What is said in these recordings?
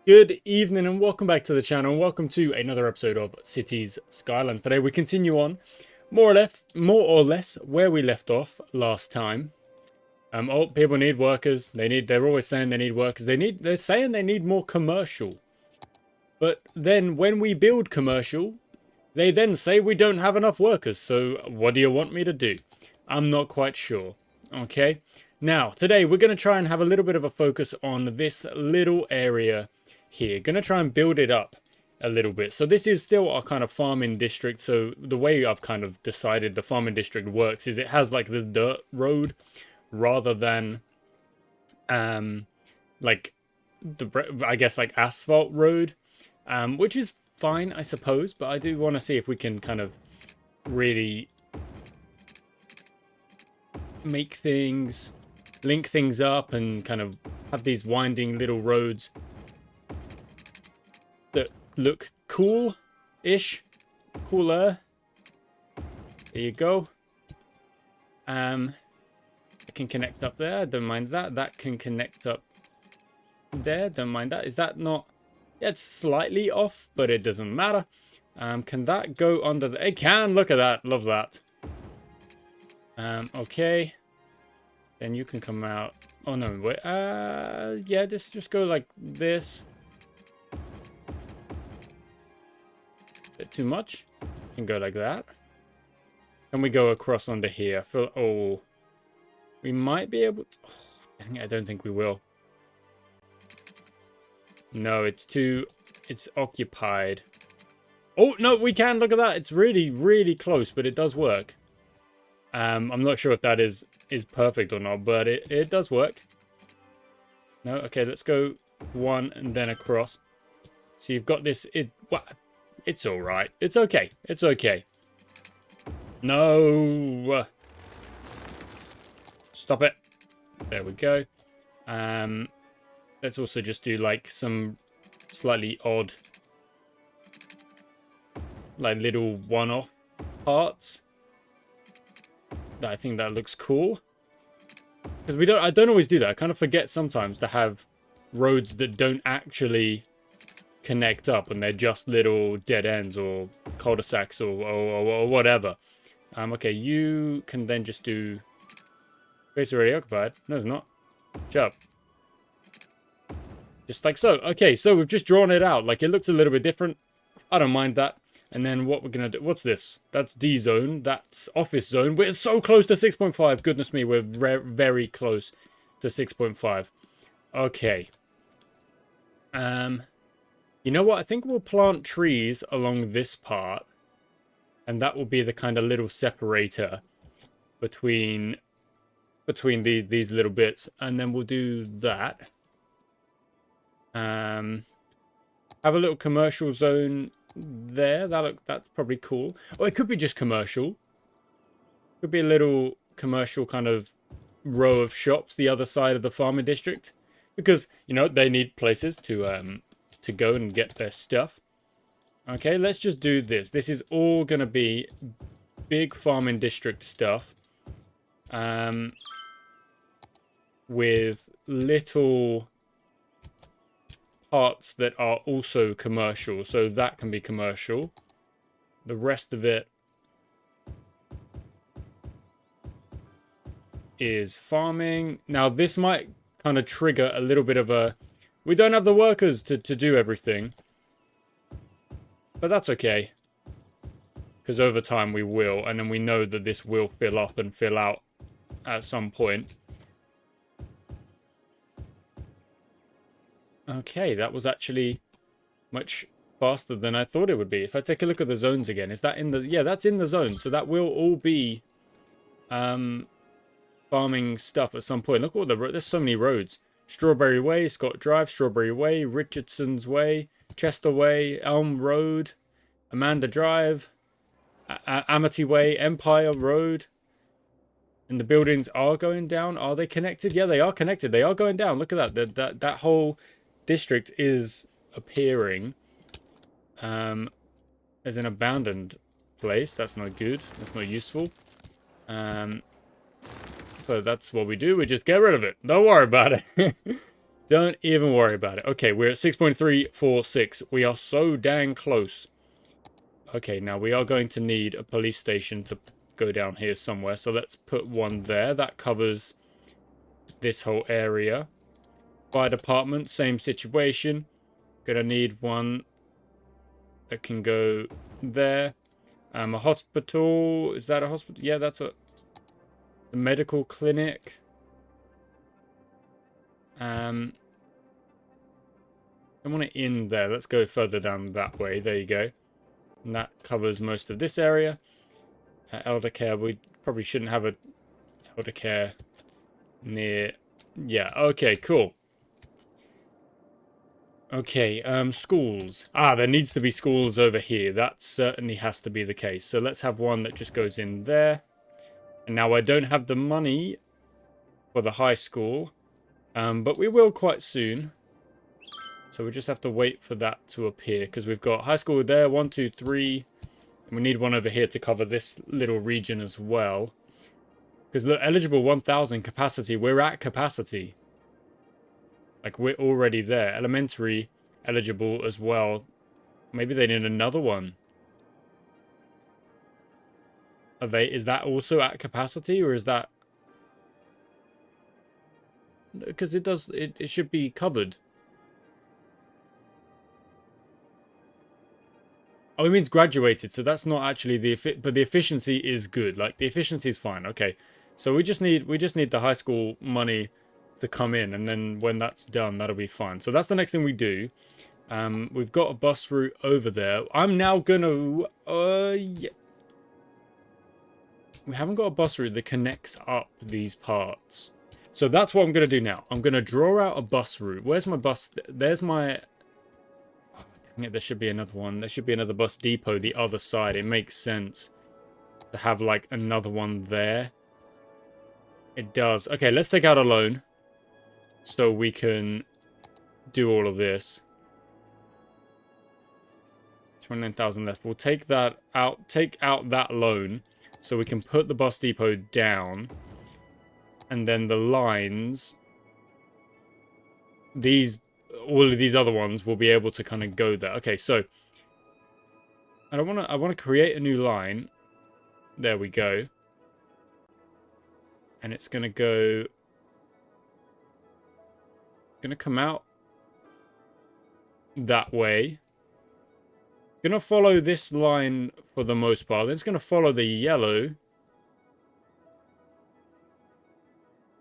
Good evening and welcome back to the channel. Welcome to another episode of Cities Skylines. Today we continue on more or less where we left off last time. People need workers. They're always saying they need workers. They're saying they need more commercial. But then when we build commercial, they then say we don't have enough workers. So what do you want me to do? I'm not quite sure. Okay. Now, today we're going to try and have a little bit of a focus on this little area here. Going to try and build it up a little bit. So this is still our kind of farming district. So the way I've kind of decided the farming district works is it has like the dirt road rather than like I guess like asphalt road, which is fine, I suppose. But I do want to see if we can kind of really make things, link things up and kind of have these winding little roads that look cool-ish, cooler. There you go. I can connect up there, don't mind that. That can connect up there, don't mind that. Is that not, yeah, it's slightly off, but it doesn't matter. Can that go under the, it can, look at that, love that. Okay. Then you can come out. Oh no, wait. Yeah, just go like this. Bit too much. Can go like that. Can we go across under here? Oh, we might be able to. Oh, dang it, I don't think we will. No, it's occupied. Oh no, we can. Look at that. It's really, really close, but it does work. I'm not sure if that is perfect or not, but it does work. No, okay, let's go one and then across. So you've got this. It's all right. It's okay. It's okay. No. Stop it. There we go. Let's also just do like some slightly odd, like little one-off parts. I think that looks cool. Because I don't always do that. I kind of forget sometimes to have roads that don't actually connect up and they're just little dead ends or cul-de-sacs or whatever. Okay, you can then just do space already occupied. No, it's not. Shut up. Just like so. Okay, so we've just drawn it out. Like, it looks a little bit different. I don't mind that. And then what we're going to do... What's this? That's D zone. That's office zone. We're so close to 6.5. Goodness me, we're very close to 6.5. Okay. You know what? I think we'll plant trees along this part. And that will be the kind of little separator between these little bits. And then we'll do that. Have a little commercial zone there. That's probably cool. Or it could be just commercial. Could be a little commercial kind of row of shops the other side of the farming district, because you know they need places to go and get their stuff. Okay, let's just do this. This is all gonna be big farming district stuff, with little parts that are also commercial, so that can be commercial. The rest of it is farming. Now this might kind of trigger a little bit of a, we don't have the workers to do everything, but that's okay, because over time we will, and then we know that this will fill up and fill out at some point. Okay, that was actually much faster than I thought it would be. If I take a look at the zones again, is that in the... Yeah, that's in the zone. So that will all be farming stuff at some point. Look at all there's so many roads. Strawberry Way, Scott Drive, Strawberry Way, Richardson's Way, Chester Way, Elm Road, Amanda Drive, Amity Way, Empire Road. And the buildings are going down. Are they connected? Yeah, they are connected. They are going down. Look at that. That whole district is appearing as an abandoned place. That's not good. That's not useful. So that's what we do. We just get rid of it. Don't worry about it. Don't even worry about it. Okay, we're at 6.346. We are so dang close. Okay, now we are going to need a police station to go down here somewhere. So let's put one there. That covers this whole area. Fire department, same situation. Gonna need one that can go there. A hospital. Is that a hospital? Yeah, that's a medical clinic. I want it in there. Let's go further down that way. There you go. And that covers most of this area. Elder care. We probably shouldn't have a elder care near. Yeah. Okay. Cool. Okay. Schools. There needs to be schools over here. That certainly has to be the case. So let's have one that just goes in there. And now I don't have the money for the high school, but we will quite soon. So we just have to wait for that to appear, because we've got high school there, 1, 2, 3. And we need one over here to cover this little region as well. Because look, eligible 1,000 capacity. We're at capacity. Like, we're already there. Elementary eligible as well. Maybe they need another one. Is that also at capacity, or is that... Because it should be covered. Oh, it means graduated, so that's not actually but the efficiency is good. Like, the efficiency is fine. Okay, so we just need the high school money to come in, and then when that's done, that'll be fine. So that's the next thing we do. We've got a bus route over there. I'm now gonna yeah. We haven't got a bus route that connects up these parts. So that's what I'm gonna do now. I'm gonna draw out a bus route. Where's my bus? There's my... Yeah, there should be another one. There should be another bus depot the other side. It makes sense to have, like, another one there. It does. Okay, let's take out a loan so we can do all of this. 29,000 left. We'll take that out. Take out that loan so we can put the bus depot down. And then the lines... all of these other ones will be able to kind of go there. Okay, so I want to create a new line. There we go. And it's going to go... going to come out that way. Going to follow this line for the most part. Then it's going to follow the yellow.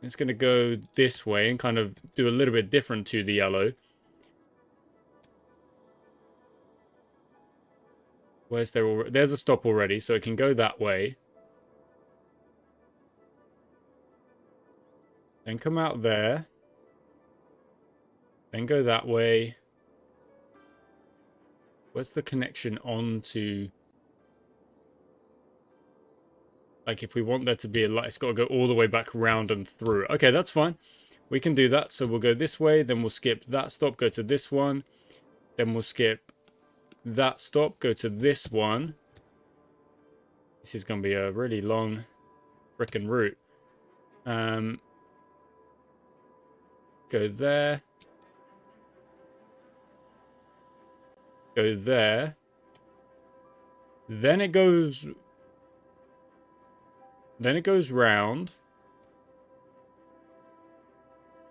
It's going to go this way and kind of do a little bit different to the yellow. Where's there? There's a stop already, so it can go that way. Then come out there. Then go that way. Where's the connection on to... Like, if we want there to be a light, it's got to go all the way back round and through. Okay, that's fine. We can do that. So we'll go this way. Then we'll skip that stop, go to this one. Then we'll skip that stop, go to this one. This is going to be a really long frickin' route. Go there. Go there. Then it goes... Then it goes round.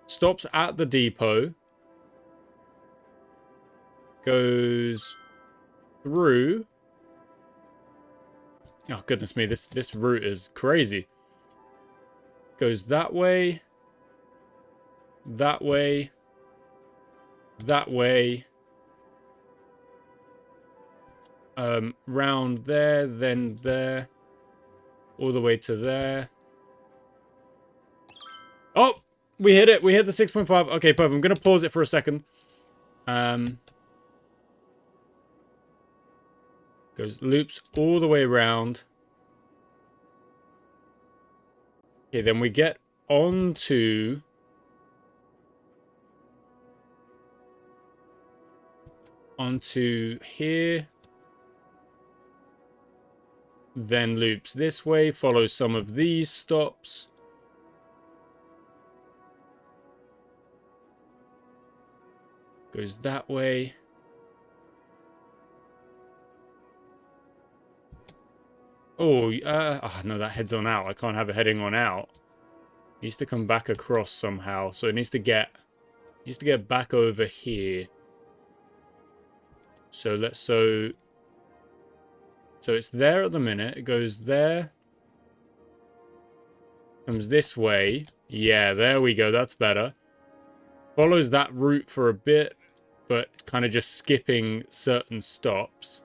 Stops at the depot. Goes through. Oh, goodness me. This route is crazy. Goes that way. That way. That way. Round there, then there. All the way to there. Oh! We hit it. We hit the 6.5. Okay, perfect. I'm going to pause it for a second. Goes, loops all the way around. Okay, then we get onto... onto here. Then loops this way, follows some of these stops. Goes that way. Oh, no, that heads on out. I can't have it heading on out. It needs to come back across somehow. So it needs to get back over here. So so it's there at the minute. It goes there. Comes this way. Yeah, there we go. That's better. Follows that route for a bit, but kind of just skipping certain stops.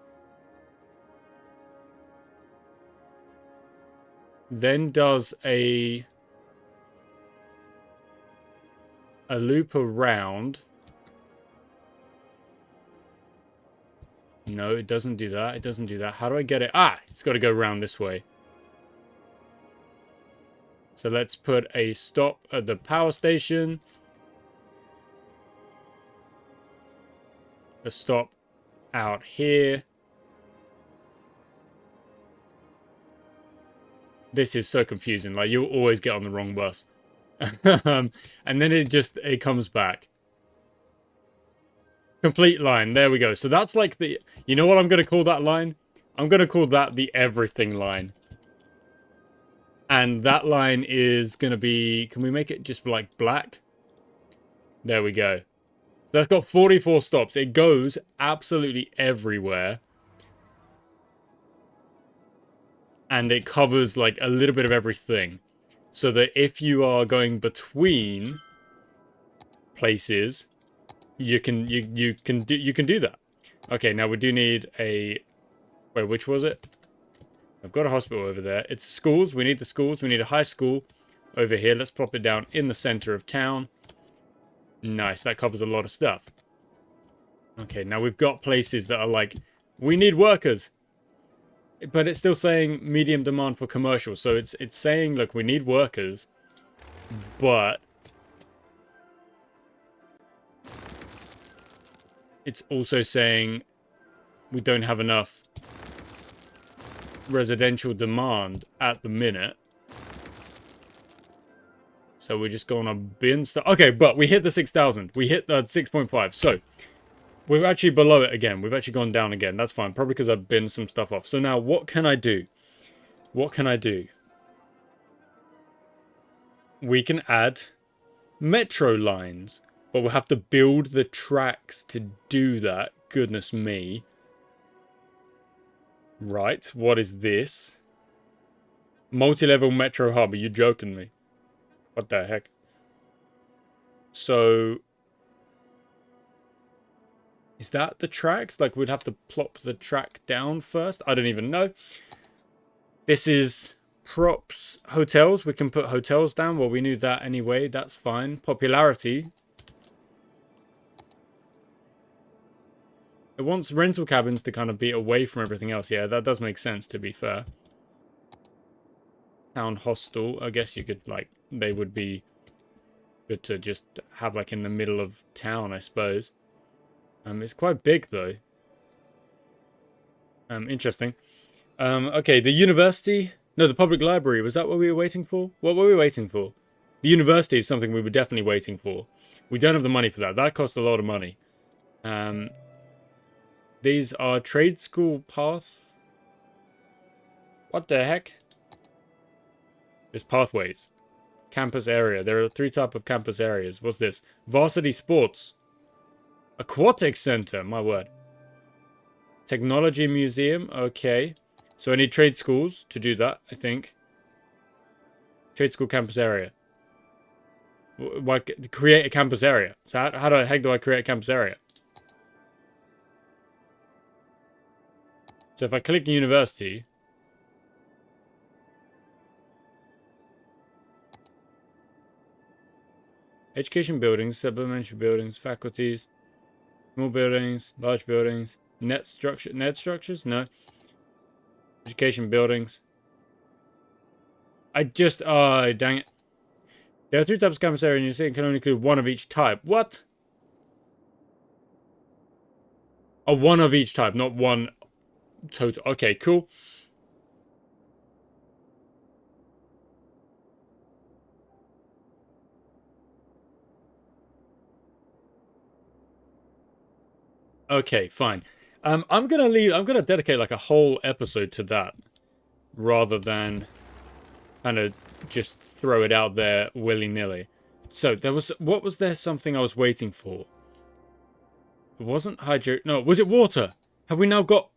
Then does a loop around. No, it doesn't do that. It doesn't do that. How do I get it? Ah, it's got to go around this way. So let's put a stop at the power station. A stop out here. This is so confusing. Like, you'll always get on the wrong bus. And then it comes back. Complete line. There we go. So that's like the... You know what I'm going to call that line? I'm going to call that the everything line. And that line is going to be... Can we make it just like black? There we go. That's got 44 stops. It goes absolutely everywhere. And it covers like a little bit of everything. So that if you are going between places, you can do that. Okay, now we do need a... Wait, which was it? I've got a hospital over there. It's schools. We need the schools. We need a high school over here. Let's plop it down in the center of town. Nice. That covers a lot of stuff. Okay, now we've got places that are like, we need workers. But it's still saying medium demand for commercial. So it's saying, look, we need workers. But it's also saying we don't have enough residential demand at the minute. So we're just going to bin stuff. Okay, but we hit the 6,000. We hit the 6.5. So we're actually below it again. We've actually gone down again. That's fine. Probably because I've binned some stuff off. So now what can I do? What can I do? We can add metro lines. But we'll have to build the tracks to do that. Goodness me. Right, what is this? Multi-level metro hub. Are you joking me? What the heck? So... Is that the tracks? Like, we'd have to plop the track down first? I don't even know. This is props. Hotels. We can put hotels down. Well, we knew that anyway. That's fine. Popularity. It wants rental cabins to kind of be away from everything else. Yeah, that does make sense, to be fair. Town hostel. I guess you could, like, they would be good to just have, like, in the middle of town, I suppose. It's quite big, though. Interesting. Okay, the university. No, the public library. Was that what we were waiting for? What were we waiting for? The university is something we were definitely waiting for. We don't have the money for that. That costs a lot of money. These are trade school path. What the heck? There's pathways. Campus area. There are 3 types of campus areas. What's this? Varsity sports. Aquatic center. My word. Technology museum. Okay. So I need trade schools to do that, I think. Trade school campus area. Why create a campus area? So how the heck do I create a campus area? So if I click university... Education buildings, supplementary buildings, faculties, small buildings, large buildings, net structures? No. Education buildings. Dang it. There are 3 types of campus area and you say it can only include 1 of each type. What? Oh, 1 of each type, not 1 total. Okay, cool. Okay, fine. I'm gonna dedicate like a whole episode to that rather than kind of just throw it out there willy-nilly. So what was there something I was waiting for? It wasn't hydro... No, was it water? Have we now got...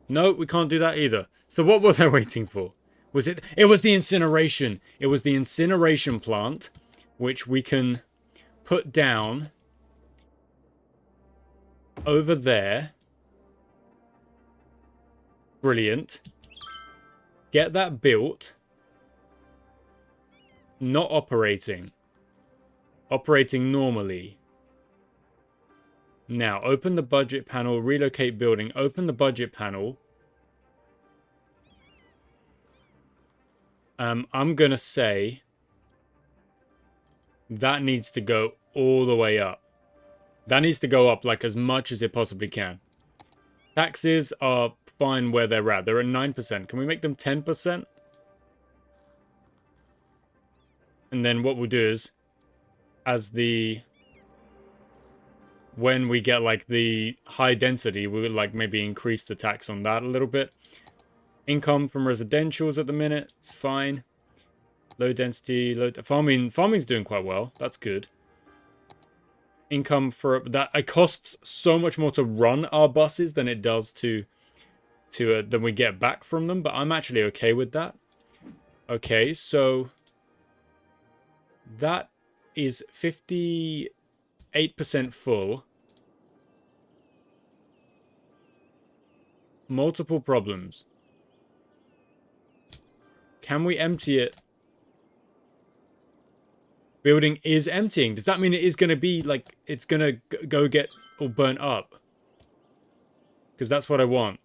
No, we can't do that either. So what was I waiting for? Was it... It was the incineration. It was the incineration plant, which we can put down over there. Brilliant. Get that built. Not operating. Operating normally. Now, open the budget panel, relocate building. Open the budget panel. I'm going to say that needs to go all the way up. That needs to go up like as much as it possibly can. Taxes are fine where they're at. They're at 9%. Can we make them 10%? And then what we'll do is, when we get like the high density, we'll like maybe increase the tax on that a little bit. Income from residentials at the minute, it's fine. Low density, farming's doing quite well. That's good. Income for that, it costs so much more to run our buses than it does than we get back from them, but I'm actually okay with that. Okay, so that is 58% full. Multiple problems. Can we empty it? Building is emptying. Does that mean it is going to be like, it's going to go get all burnt up? Because that's what I want.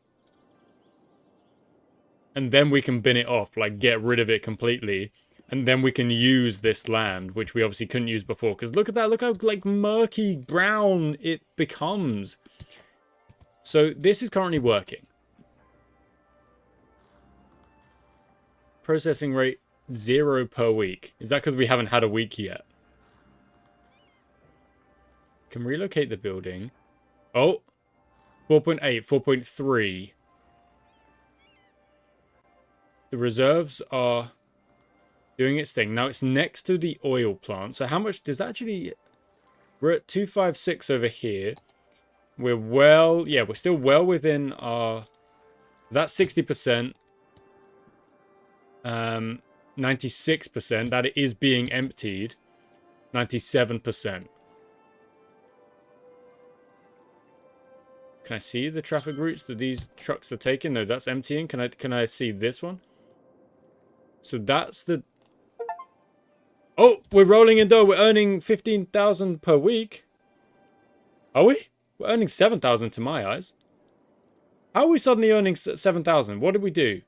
And then we can bin it off, like get rid of it completely. And then we can use this land, which we obviously couldn't use before. Because look at that, look how like murky brown it becomes. So this is currently working. Processing rate 0 per week. Is that because we haven't had a week yet? Can relocate the building. Oh, 4.8, 4.3. The reserves are doing its thing. Now it's next to the oil plant. So how much does that actually... We're at 256 over here. We're well... Yeah, we're still well within our... That's 60%. 96%. That is being emptied. 97%. Can I see the traffic routes that these trucks are taking? No, that's emptying. Can I see this one? So that's the... Oh, we're rolling in dough. We're earning 15,000 per week. Are we? We're earning 7,000 to my eyes. How are we suddenly earning 7,000? What did we do?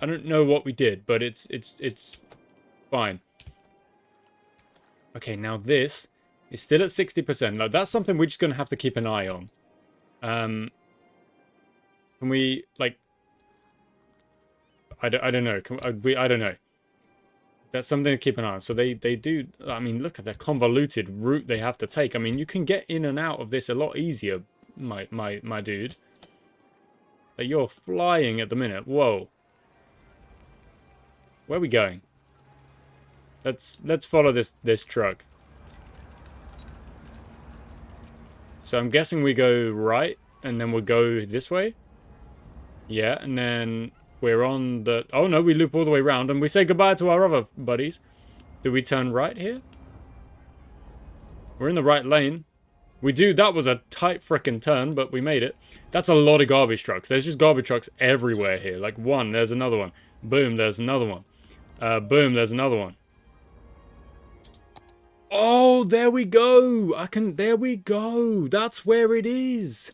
I don't know what we did, but it's fine. Okay, now this is still at 60%. Now that's something we're just going to have to keep an eye on. Can we, like... I don't know. I don't know. That's something to keep an eye on. So they do... I mean, look at the convoluted route they have to take. I mean, you can get in and out of this a lot easier, my dude. Like, you're flying at the minute. Whoa. Where are we going? Let's follow this truck. So I'm guessing we go right, and then we'll go this way. Yeah, and then we're on the... Oh no, we loop all the way around, and we say goodbye to our other buddies. Do we turn right here? We're in the right lane. We do... That was a tight frickin' turn, but we made it. That's a lot of garbage trucks. There's just garbage trucks everywhere here. Like one, there's another one. Boom, there's another one. Boom, there's another one. Oh, there we go. There we go. That's where it is.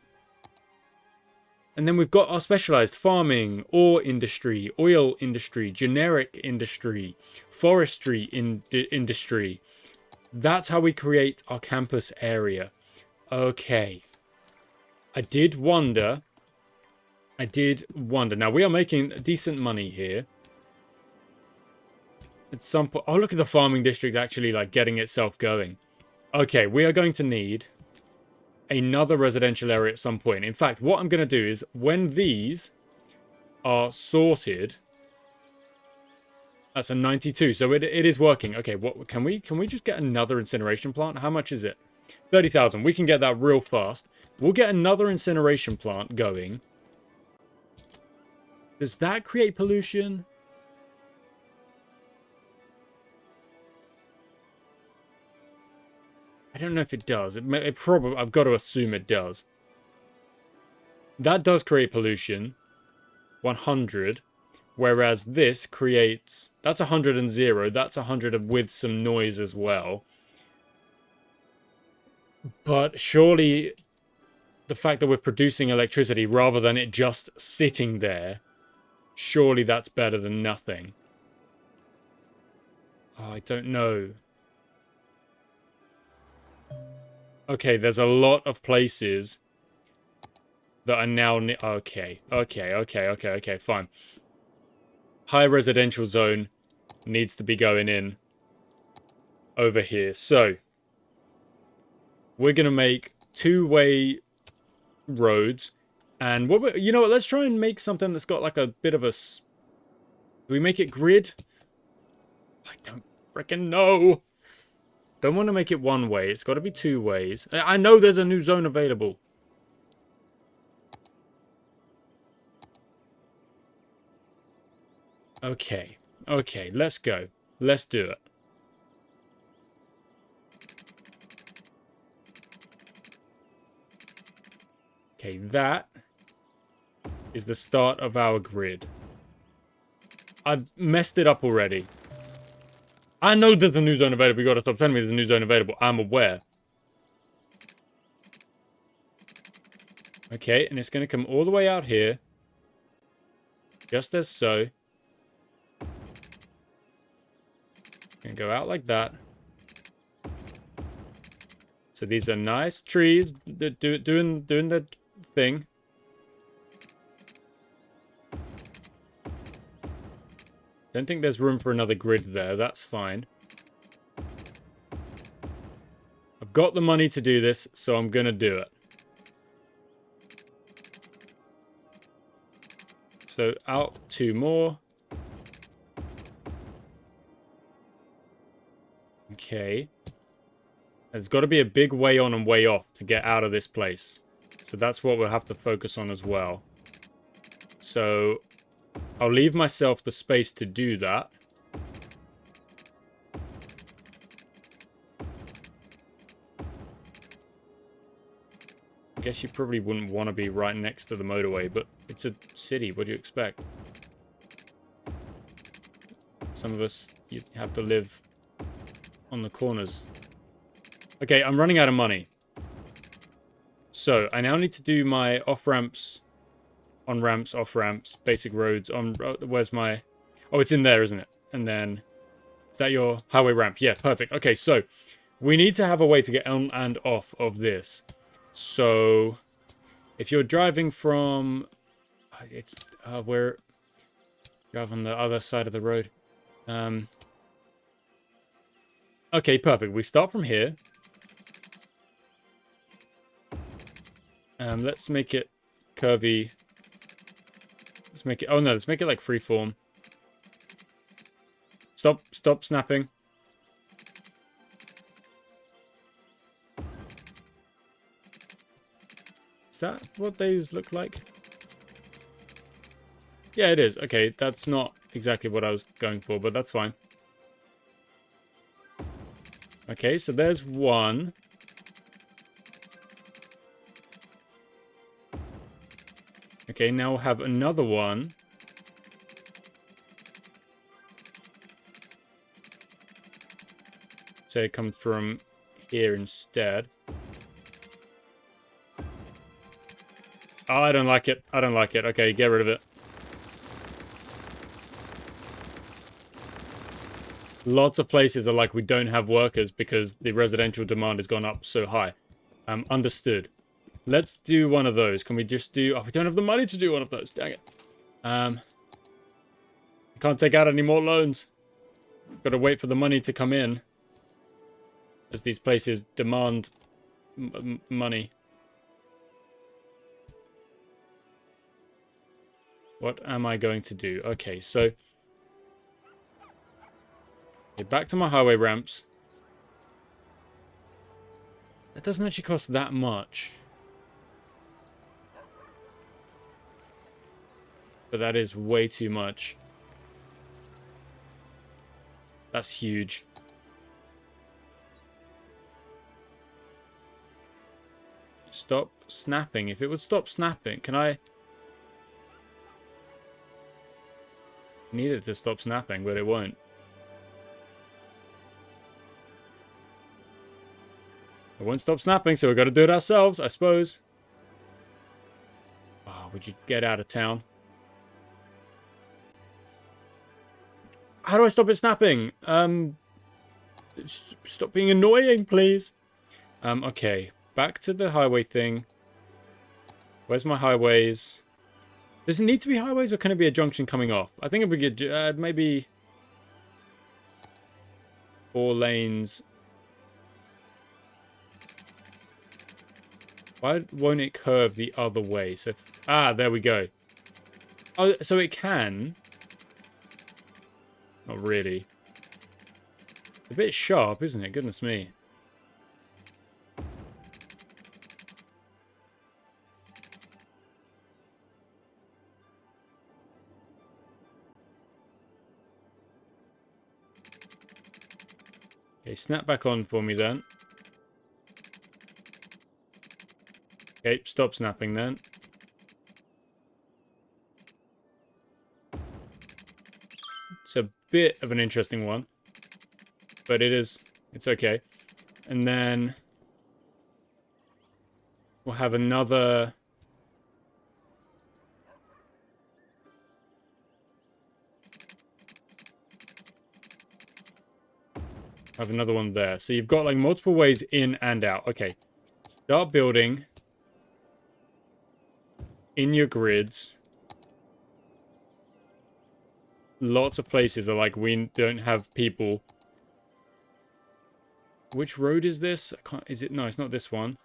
And then we've got our specialized farming, ore industry, oil industry, generic industry, forestry industry. That's how we create our campus area. Okay. I did wonder. Now, we are making decent money here. At some point... Oh, look at the farming district actually, like, getting itself going. Okay, we are going to need another residential area at some point. In fact, what I'm going to do is when these are sorted, that's a 92. So it is working. Okay, what can we just get another incineration plant? How much is it? 30,000. We can get that real fast. We'll get another incineration plant going. Does that create pollution? I don't know if it does. It probably, I've got to assume it does. That does create pollution. 100. Whereas this creates... That's 100 and 0. That's 100 with some noise as well. But surely the fact that we're producing electricity rather than it just sitting there, surely that's better than nothing. Oh, I don't know. Okay, there's a lot of places that are now... Okay, fine. High residential zone needs to be going in over here. So, we're going to make two-way roads. And, you know what, let's try and make something that's got like a bit of a... Do we make it grid? I don't freaking know. Don't want to make it one way. It's got to be two ways. I know there's a new zone available. Okay. Okay, let's go. Let's do it. Okay, that is the start of our grid. I've messed it up already. I know there's a new zone available. You gotta stop telling me there's a new zone available. I'm aware. Okay, and it's gonna come all the way out here. Just as so. And go out like that. So these are nice trees that doing the thing. Don't think there's room for another grid there. That's fine. I've got the money to do this, so I'm gonna do it. So out two more. Okay. There's got to be a big way on and way off to get out of this place. So that's what we'll have to focus on as well. So I'll leave myself the space to do that. I guess you probably wouldn't want to be right next to the motorway, but it's a city. What do you expect? Some of us, you have to live on the corners. Okay, I'm running out of money. So, I now need to do my off-ramps, on-ramps, off-ramps, basic roads, on... Where's my... Oh, it's in there, isn't it? And then... Is that your highway ramp? Yeah, perfect. Okay, so, we need to have a way to get on and off of this. So, if you're driving from... It's... we're... Drive on the other side of the road. Okay, perfect. We start from here. Let's make it curvy. Let's make it... Oh, no. Let's make it like freeform. Stop snapping. Is that what those look like? Yeah, it is. Okay, that's not exactly what I was going for, but that's fine. Okay, so there's one. Okay, now we'll have another one. So it comes from here instead. Oh, I don't like it. I don't like it. Okay, get rid of it. Lots of places are like, we don't have workers because the residential demand has gone up so high. Understood. Let's do one of those. Can we just do... Oh, we don't have the money to do one of those. Dang it. I can't take out any more loans. Got to wait for the money to come in. As these places demand money. What am I going to do? Okay, so back to my highway ramps. That doesn't actually cost that much. But that is way too much. That's huge. Stop snapping. If it would stop snapping, can I... need it to stop snapping, but it won't. It won't stop snapping, so we've got to do it ourselves, I suppose. Oh, would you get out of town? How do I stop it snapping? Stop being annoying, please. Okay. Back to the highway thing. Where's my highways? Does it need to be highways, or can it be a junction coming off? I think it would get maybe 4 lanes. Why won't it curve the other way? So there we go. Oh, so it can. Not really. A bit sharp, isn't it? Goodness me. Okay, snap back on for me then. Okay, stop snapping then. It's a bit of an interesting one. But it's okay. And then we'll have another... have another one there. So you've got like multiple ways in and out. Okay. Start building in your grids. Lots of places are like, we don't have people. Which road is this? I can't, is it? No, it's not this one.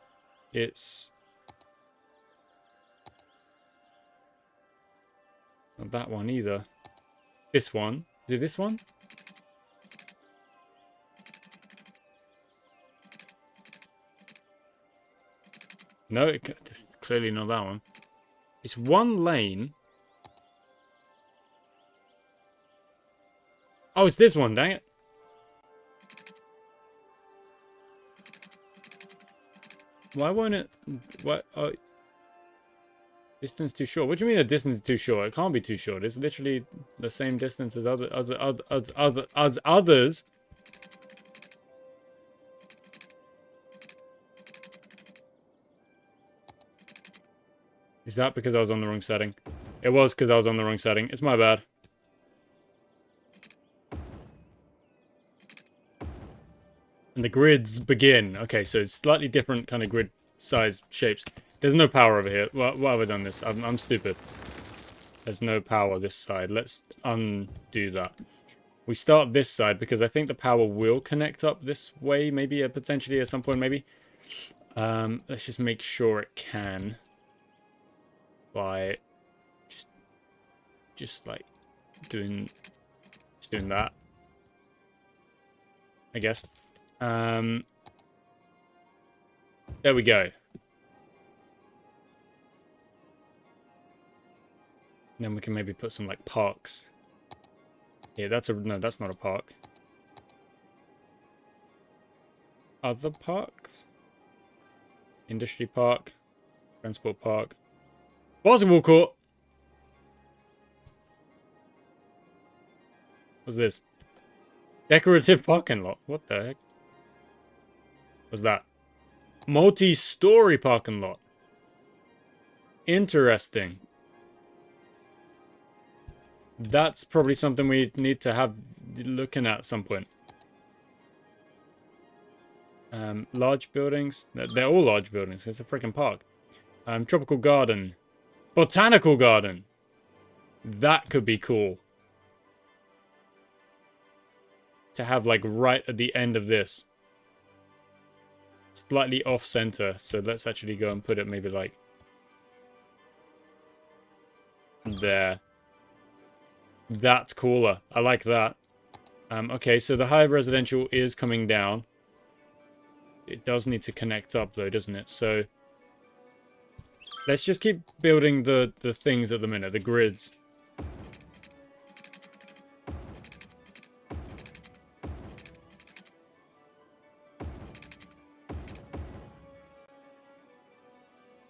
It's not that one either. This one. Is it this one? No, clearly not that one. It's one lane. Oh, it's this one, dang it. Why won't it... what? Oh, distance too short. What do you mean the distance is too short? It can't be too short. It's literally the same distance as others. Is that because I was on the wrong setting? It was because I was on the wrong setting. It's my bad. And the grids begin. Okay, so it's slightly different kind of grid size shapes. There's no power over here. Why have I done this? I'm stupid. There's no power this side. Let's undo that. We start this side because I think the power will connect up this way. Maybe potentially at some point, maybe. Let's just make sure it can. By just like doing that, I guess. There we go. Then we can maybe put some like parks. Yeah, no, that's not a park. Other parks? Industry park, transport park. Basketball court. What's this? Decorative parking lot. What the heck? What's that? Multi-story parking lot. Interesting. That's probably something we need to have looking at some point. Large buildings. They're all large buildings. It's a freaking park. Tropical garden. Botanical garden. That could be cool. To have like right at the end of this. Slightly off center. So let's actually go and put it maybe like there. That's cooler. I like that. Okay, so the high residential is coming down. It does need to connect up though, doesn't it? So let's just keep building the things at the minute, the grids.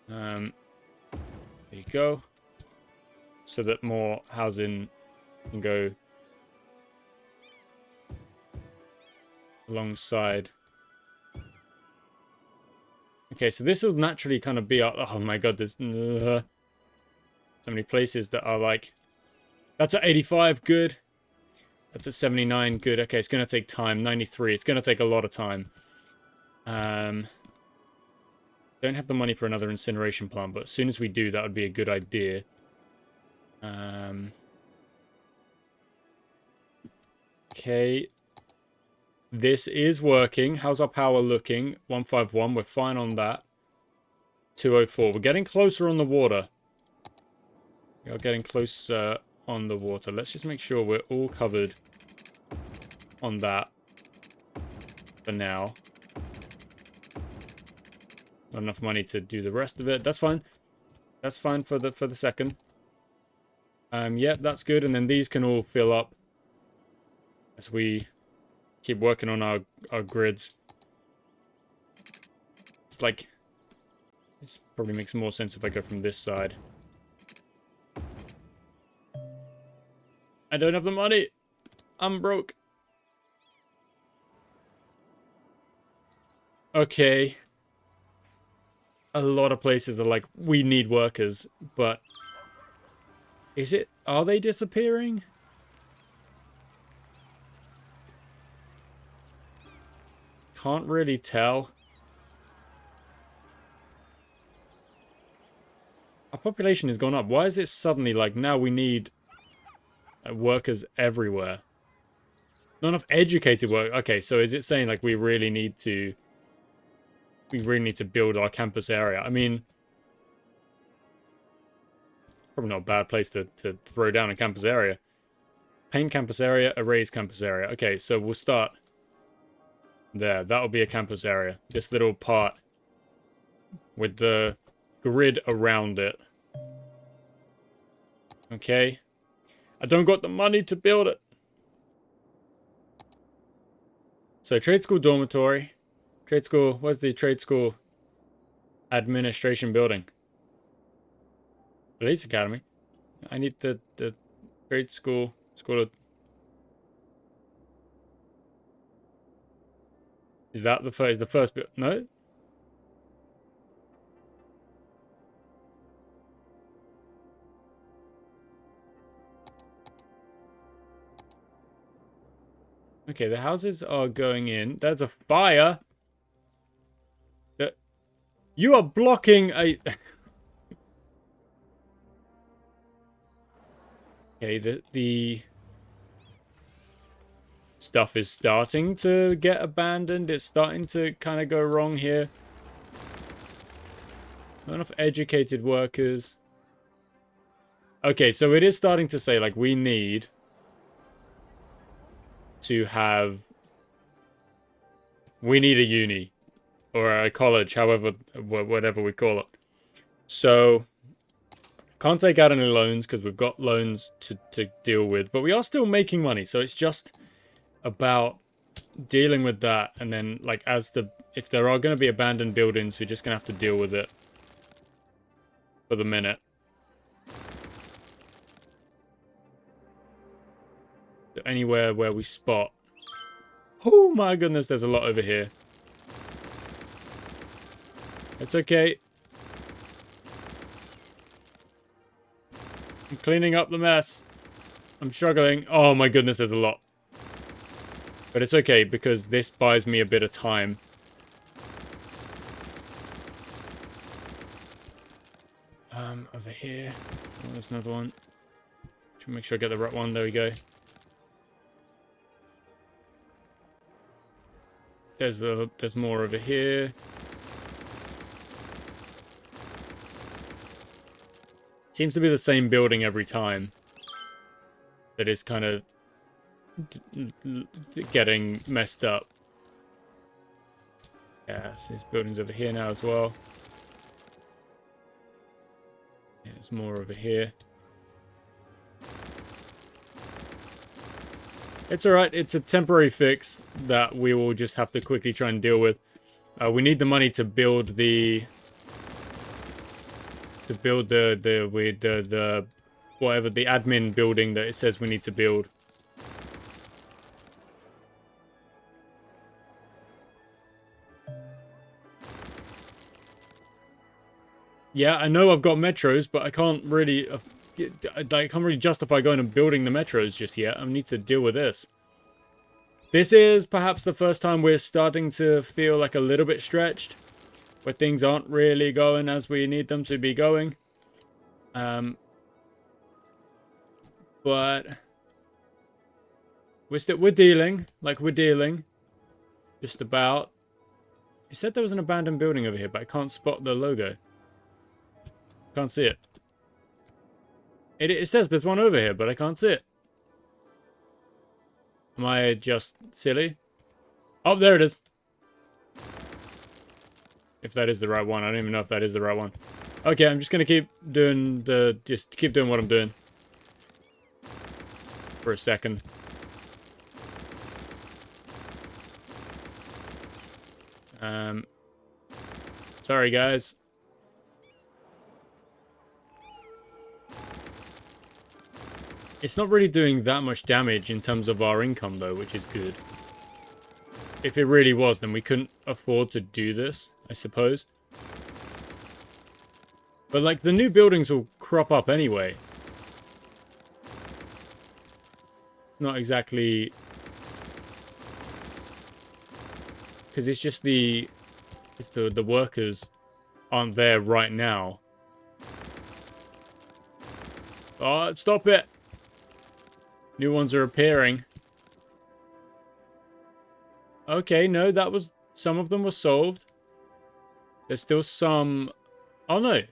There you go. So that more housing can go alongside. Okay, so this will naturally kind of be our... Oh my god, there's so many places that are like... That's at 85, good. That's at 79, good. Okay, it's going to take time. 93, it's going to take a lot of time. Don't have the money for another incineration plant, but as soon as we do, that would be a good idea. Okay. This is working. How's our power looking? 151. We're fine on that. 204. We're getting closer on the water. We are getting closer on the water. Let's just make sure we're all covered on that for now. Not enough money to do the rest of it. That's fine. That's fine for the second. Yeah, that's good. And then these can all fill up as we keep working on our grids. It's like, this probably makes more sense if I go from this side. I don't have the money. I'm broke. Okay. A lot of places are like, we need workers, but is it, are they disappearing? Can't really tell. Our population has gone up. Why is it suddenly like now we need workers everywhere? Not enough educated work. Okay, so is it saying like we really need to build our campus area? I mean, probably not a bad place to throw down a campus area. Paint campus area, erase campus area. Okay, so we'll start there. That'll be a campus area. This little part with the grid around it. Okay. I don't got the money to build it. So trade school dormitory. Trade school, where's the trade school administration building? Police academy. I need the trade school. Is that the first bit? No? Okay, the houses are going in. There's a fire. You are blocking a... Okay, the stuff is starting to get abandoned. It's starting to kind of go wrong here. Not enough educated workers. Okay, so it is starting to say, like, we need to have... We need a uni. Or a college, however, whatever we call it. So, can't take out any loans because we've got loans to deal with. But we are still making money, so it's just about dealing with that. And then, like, if there are going to be abandoned buildings, we're just going to have to deal with it for the minute. Anywhere where we spot. Oh my goodness, there's a lot over here. It's okay. I'm cleaning up the mess. I'm struggling. Oh my goodness, there's a lot. But it's okay, because this buys me a bit of time. Over here. Oh, there's another one. Should make sure I get the right one. There we go. There's more over here. Seems to be the same building every time. That is kind of getting messed up. Yeah, so there's buildings over here now as well. Yeah, there's more over here. It's alright, it's a temporary fix that we will just have to quickly try and deal with. We need the money to build the whatever, the admin building that it says we need to build. Yeah, I know I've got metros, but I can't really justify going and building the metros just yet. I need to deal with this. This is perhaps the first time we're starting to feel like a little bit stretched, where things aren't really going as we need them to be going. But we're dealing, just about. You said there was an abandoned building over here, but I can't spot the logo. Can't see it. It says there's one over here, but I can't see it. Am I just silly? Oh, there it is. If that is the right one. I don't even know if that is the right one. Okay, I'm just gonna keep doing what I'm doing. For a second. Sorry guys. It's not really doing that much damage in terms of our income though, which is good. If it really was, then we couldn't afford to do this, I suppose. But like, the new buildings will crop up anyway. Not exactly... Because it's just the workers aren't there right now. Oh, stop it! New ones are appearing. Okay, no, that was... Some of them were solved. There's still some... Oh, no.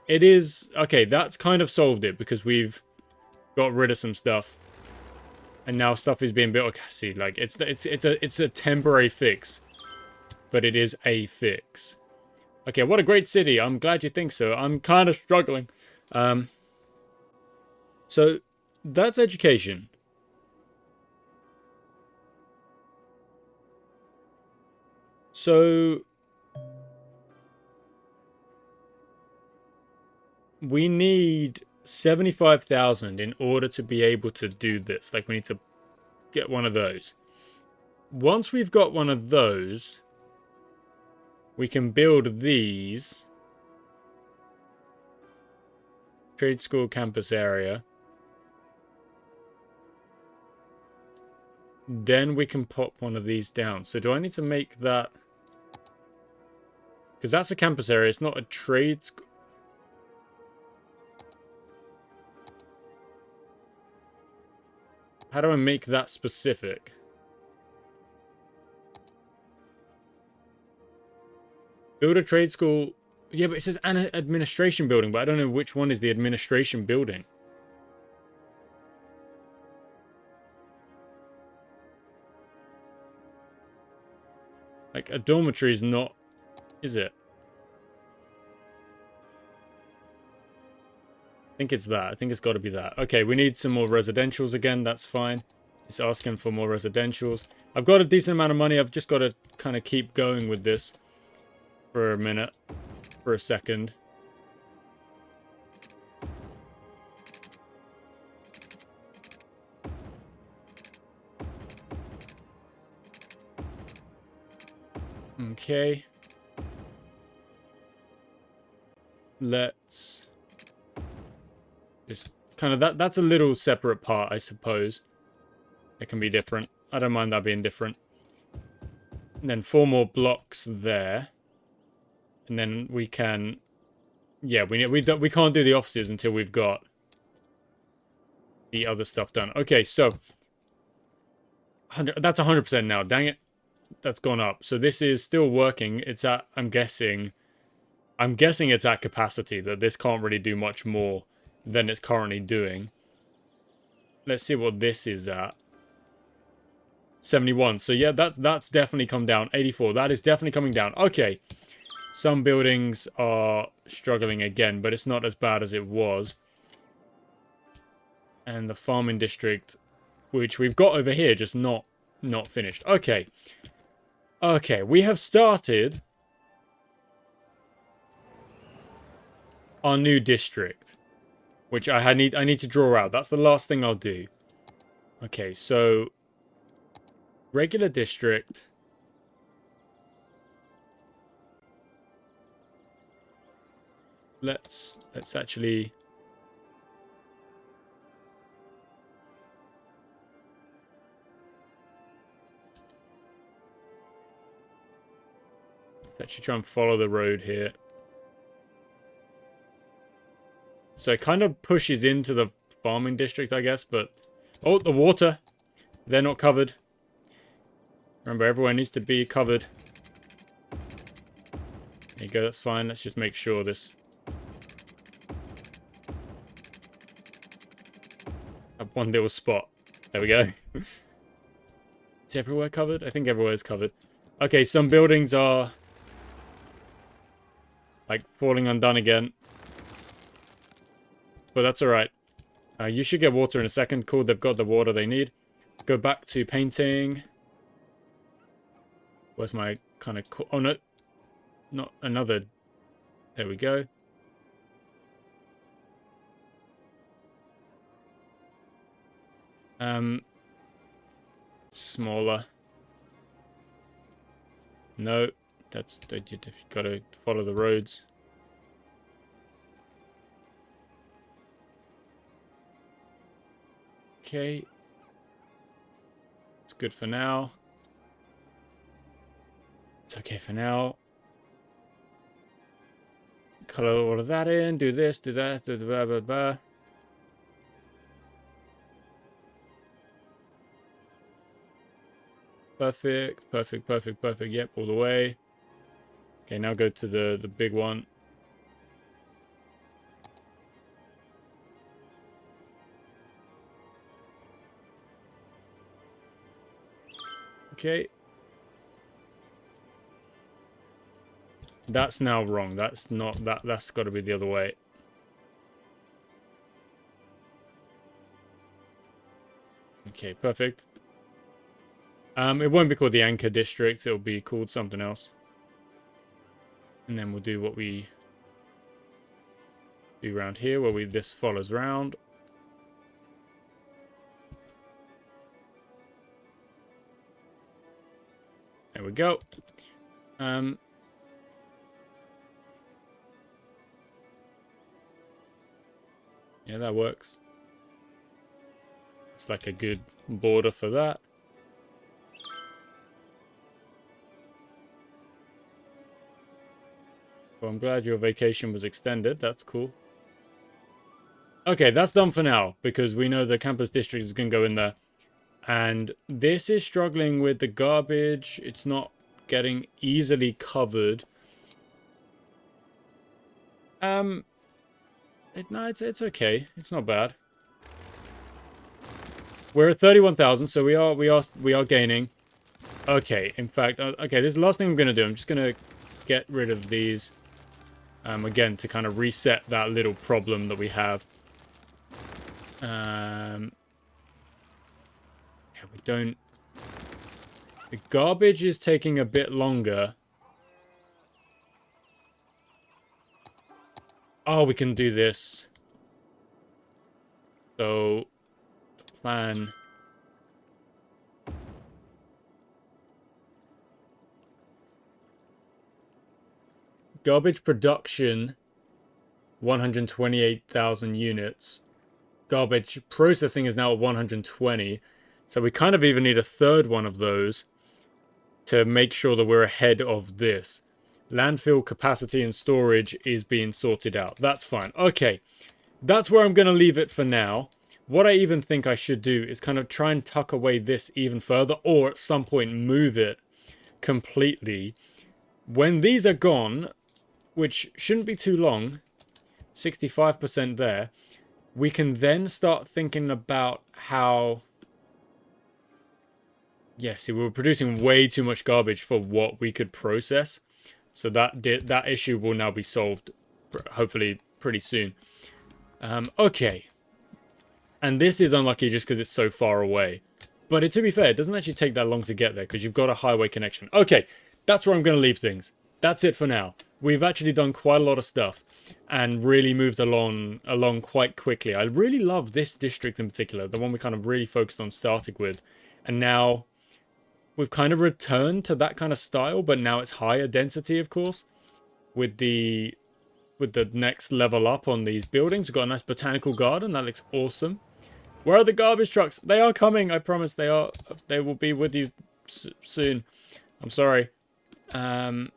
It is... Okay, that's kind of solved it, because we've got rid of some stuff. And now stuff is being built. Okay, see, like, it's a temporary fix. But it is a fix. Okay, what a great city. I'm glad you think so. I'm kind of struggling. So, that's education. So, we need 75,000 in order to be able to do this. Like, we need to get one of those. Once we've got one of those, we can build these. Trade school campus area. Then we can pop one of these down. So do I need to make that... Because that's a campus area, it's not a trade school. How do I make that specific? Build a trade school. Yeah, but it says an administration building, but I don't know which one is the administration building. Like, a dormitory is not... Is it? I think it's that. I think it's got to be that. Okay, we need some more residentials again. That's fine. It's asking for more residentials. I've got a decent amount of money. I've just got to kind of keep going with this for a minute. For a second. Okay. Let's just kind of that's a little separate part, I suppose. It can be different. I don't mind that being different. And then 4 more blocks there. And then we can... Yeah, we can't do the offices until we've got the other stuff done. Okay, so... That's 100% now. Dang it. That's gone up. So this is still working. It's at, I'm guessing, I'm guessing it's at capacity, that this can't really do much more than it's currently doing. Let's see what this is at. 71. So yeah, that's definitely come down. 84. That is definitely coming down. Okay. Some buildings are struggling again, but it's not as bad as it was. And the farming district, which we've got over here, just not finished. Okay. Okay, we have started our new district, which I need to draw out. That's the last thing I'll do. Okay, so regular district. Let's actually try and follow the road here. So it kind of pushes into the farming district, I guess, but... Oh, the water! They're not covered. Remember, everywhere needs to be covered. There you go, that's fine. Let's just make sure this... Have one little spot. There we go. Is everywhere covered? I think everywhere is covered. Okay, some buildings are... like, falling undone again. But that's alright. You should get water in a second. Cool, they've got the water they need. Let's go back to painting. Where's my kind of... Oh, no. Not another... There we go. Smaller. No. That's... You gotta follow the roads. Okay. It's good for now. It's okay for now. Color all of that in. Do this, do that, do blah, blah, blah. Perfect, perfect, perfect, perfect. Yep, all the way. Okay, now go to the big one. Okay. That's now wrong. That's not that. That's got to be the other way. Okay, perfect. It won't be called the Anchor District. It'll be called something else. And then we'll do what we do around here, where this follows round. There we go. Yeah, that works. It's like a good border for that. Well, I'm glad your vacation was extended. That's cool. Okay, that's done for now, because we know the campus district is going to go in there. And this is struggling with the garbage. It's not getting easily covered. No, it's okay. It's not bad. We're at 31,000, so we are gaining. Okay, in fact, okay, this is the last thing I'm gonna do. I'm just gonna get rid of these. Again, to kind of reset that little problem that we have. Yeah, we don't... The garbage is taking a bit longer. Oh, we can do this. So, the plan... Garbage production, 128,000 units. Garbage processing is now at 120. So we kind of even need a third one of those to make sure that we're ahead of this. Landfill capacity and storage is being sorted out. That's fine. Okay, that's where I'm going to leave it for now. What I even think I should do is kind of try and tuck away this even further, or at some point move it completely. When these are gone, which shouldn't be too long, 65% there, we can then start thinking about how... Yeah, see, we were producing way too much garbage for what we could process. So that issue will now be solved, hopefully, pretty soon. Okay. And this is unlucky just because it's so far away. But to be fair, it doesn't actually take that long to get there because you've got a highway connection. Okay, that's where I'm going to leave things. That's it for now. We've actually done quite a lot of stuff and really moved along quite quickly. I really love this district in particular, the one we kind of really focused on starting with. And now we've kind of returned to that kind of style, but now it's higher density, of course, with the next level up on these buildings. We've got a nice botanical garden. That looks awesome. Where are the garbage trucks? They are coming. I promise they are. They will be with you soon. I'm sorry. And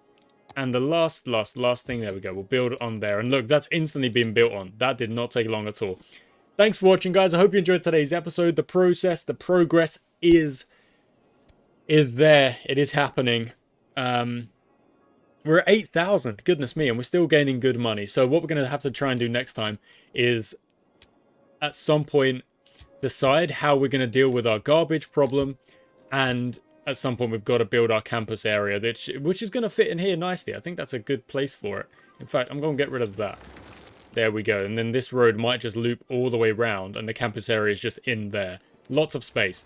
the last thing. There we go. We'll build on there. And look, that's instantly been built on. That did not take long at all. Thanks for watching, guys. I hope you enjoyed today's episode. The progress is there. It is happening. We're at 8,000. Goodness me. And we're still gaining good money. So what we're going to have to try and do next time is at some point decide how we're going to deal with our garbage problem, and at some point we've got to build our campus area, which is going to fit in here nicely. I think that's a good place for it. In fact, I'm going to get rid of that. There we go. And then this road might just loop all the way round, and the campus area is just in there. Lots of space.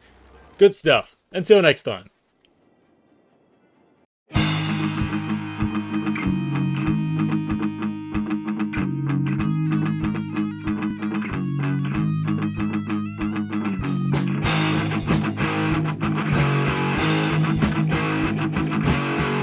Good stuff. Until next time.